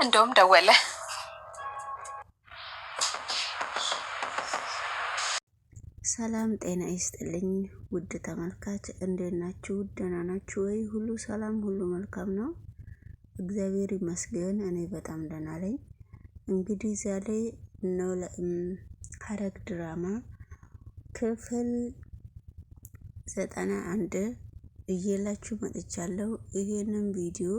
እንደውም ደወለ። ሰላም ጤና ይስጥልኝ ውድ ተመልካች፣ እንዴት ናችሁ? ደህና ናችሁ ወይ? ሁሉ ሰላም፣ ሁሉ መልካም ነው። እግዚአብሔር ይመስገን እኔ በጣም ደህና ነኝ። እንግዲህ ዛሬ ነው ሐረግ ድራማ ክፍል 91 እየላችሁ መጥቻለሁ። ይሄንን ቪዲዮ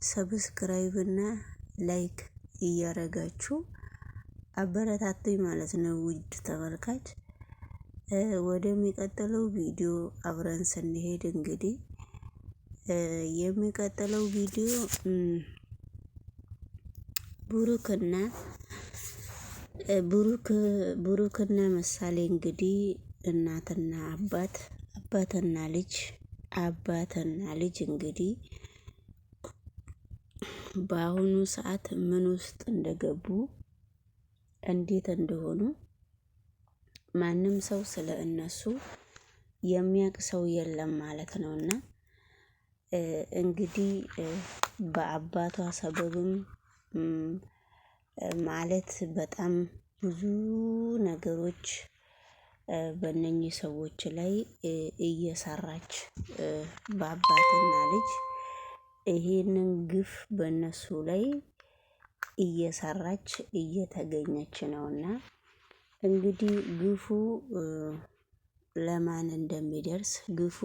ሰብስክራይብ እና ላይክ እያረጋችሁ አበረታቱኝ ማለት ነው ውድ ተመልካች። ወደሚቀጥለው ቪዲዮ አብረን ስንሄድ እንግዲህ የሚቀጥለው ቪዲዮ ብሩክና ምሳሌ እንግዲህ እናትና አባትና ልጅ እንግዲህ በአሁኑ ሰዓት ምን ውስጥ እንደገቡ እንዴት እንደሆኑ ማንም ሰው ስለ እነሱ የሚያውቅ ሰው የለም ማለት ነውና እንግዲህ በአባቷ ሰበብም ማለት በጣም ብዙ ነገሮች በእነኚህ ሰዎች ላይ እየሰራች በአባትና ልጅ ይሄንን ግፍ በእነሱ ላይ እየሰራች እየተገኘች ነውና እንግዲህ ግፉ ለማን እንደሚደርስ ግፉ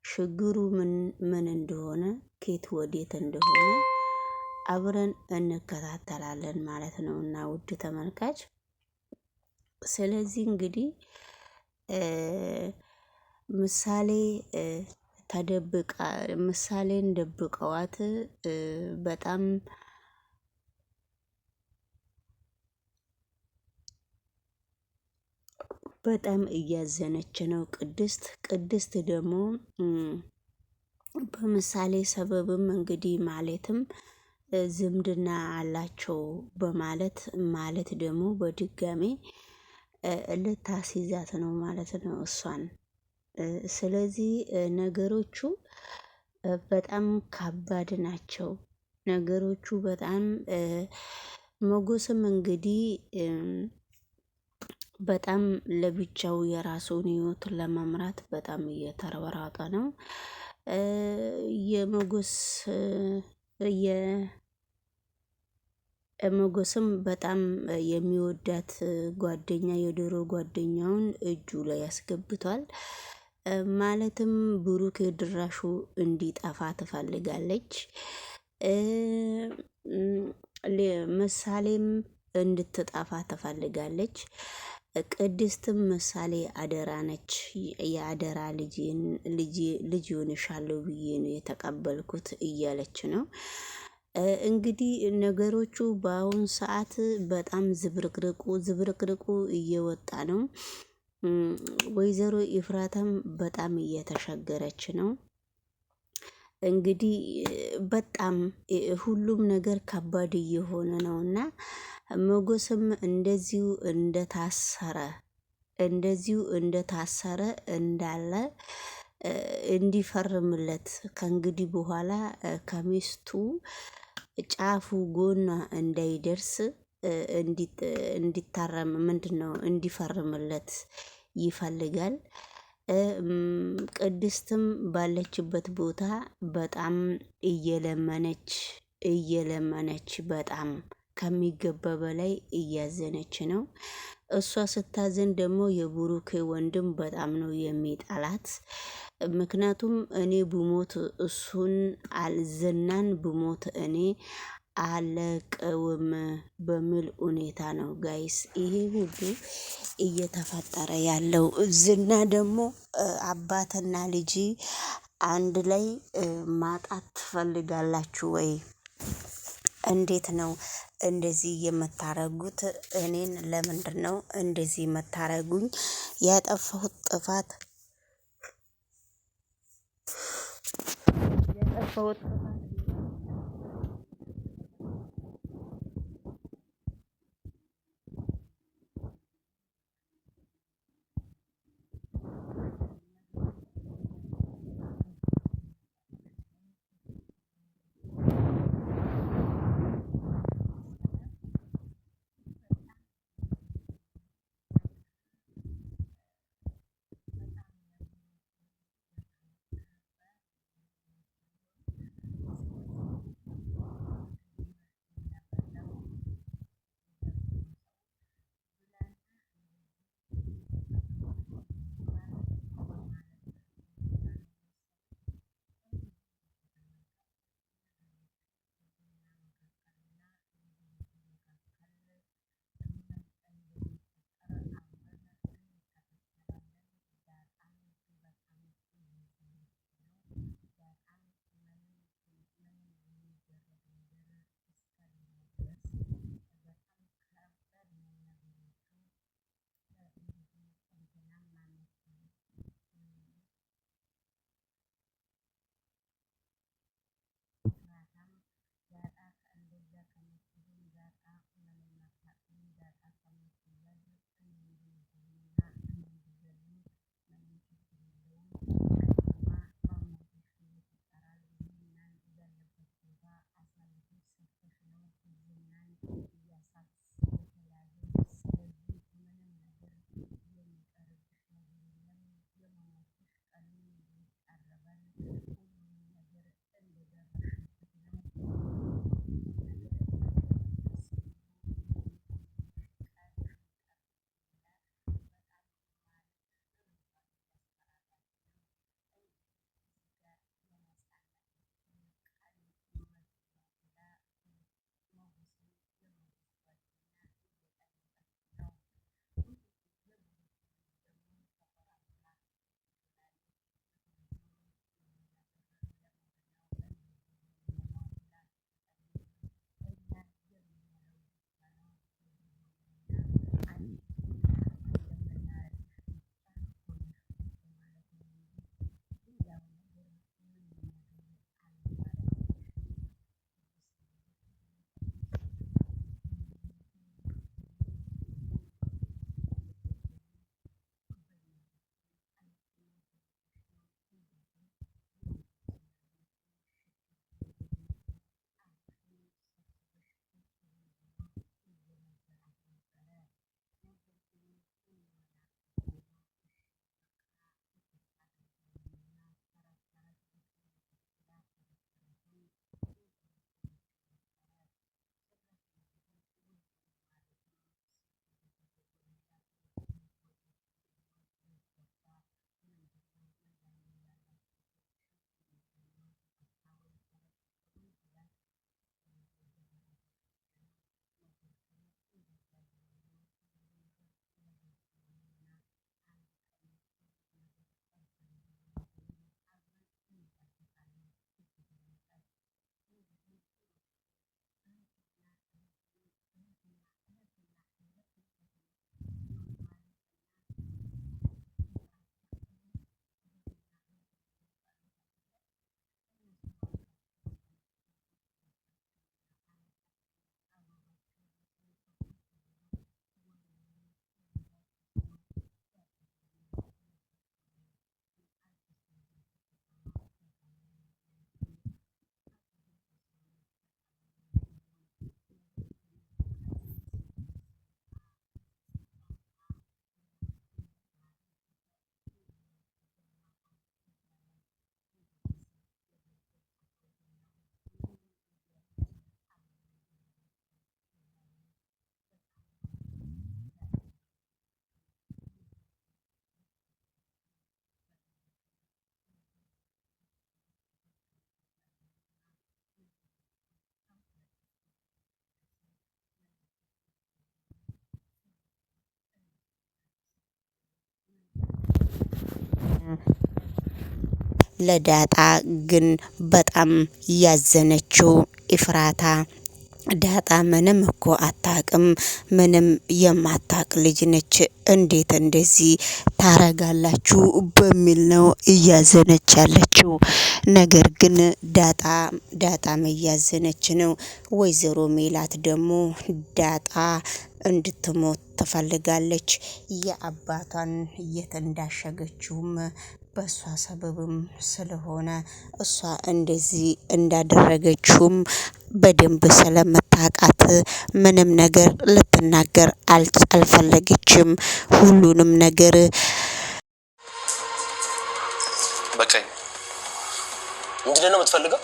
ችግሩ ምን እንደሆነ ከየት ወዴት እንደሆነ አብረን እንከታተላለን ማለት ነውና ውድ ተመልካች። ስለዚህ እንግዲህ ምሳሌን ደብቀዋት በጣም እያዘነች ነው ቅድስት ደግሞ በምሳሌ ሰበብም እንግዲህ ማለትም ዝምድና አላቸው በማለት ማለት ደግሞ በድጋሜ ልታስይዛት ነው ማለት ነው እሷን። ስለዚህ ነገሮቹ በጣም ከባድ ናቸው። ነገሮቹ በጣም ሞገስም እንግዲህ በጣም ለብቻው የራሱን ህይወት ለመምራት በጣም እየተሯሯጠ ነው። ሞገስም በጣም የሚወዳት ጓደኛ የድሮ ጓደኛውን እጁ ላይ ያስገብቷል። ማለትም ብሩክ ድራሹ እንዲጠፋ ትፈልጋለች። ምሳሌም እንድትጠፋ ትፈልጋለች። ቅድስትም ምሳሌ አደራ ነች። የአደራ ልጅ ይሆንሻለሁ ብዬ ነው የተቀበልኩት እያለች ነው። እንግዲህ ነገሮቹ በአሁን ሰዓት በጣም ዝብርቅርቁ እየወጣ ነው። ወይዘሮ ኢፍራታም በጣም እየተሸገረች ነው። እንግዲህ በጣም ሁሉም ነገር ከባድ እየሆነ ነውና ሞገስም እንደዚሁ እንደታሰረ እንዳለ እንዲፈርምለት ከእንግዲህ በኋላ ከሚስቱ ጫፉ ጎኗ እንዳይደርስ እንዲታረም እንዲፈርምለት ይፈልጋል። ቅድስትም ባለችበት ቦታ በጣም እየለመነች በጣም ከሚገባ በላይ እያዘነች ነው። እሷ ስታዘን ደግሞ የብሩክ ወንድም በጣም ነው የሚጠላት። ምክንያቱም እኔ ብሞት እሱን ዝናን ብሞት እኔ አለቀውም በሚል ሁኔታ ነው ጋይስ ይሄ ሁሉ እየተፈጠረ ያለው። ዝና ደግሞ አባትና ልጅ አንድ ላይ ማጣት ትፈልጋላችሁ ወይ? እንዴት ነው እንደዚህ የምታረጉት? እኔን ለምንድነው እንደዚህ የምታረጉኝ? ያጠፋሁት ጥፋት ለዳጣ ግን በጣም ያዘነችው ኢፍራታ ዳጣ ምንም እኮ አታቅም፣ ምንም የማታቅ ልጅ ነች፣ እንዴት እንደዚህ ታረጋላችሁ በሚል ነው እያዘነች ያለችው። ነገር ግን ዳጣም እያዘነች ነው። ወይዘሮ ሜላት ደግሞ ዳጣ እንድትሞት ትፈልጋለች። የአባቷን የት እንዳሸገችውም በሷ ሰበብም ስለሆነ እሷ እንደዚህ እንዳደረገችውም በደንብ ስለምታቃት ምንም ነገር ልትናገር አልፈለገችም። ሁሉንም ነገር በቃኝ። ምንድነው የምትፈልገው?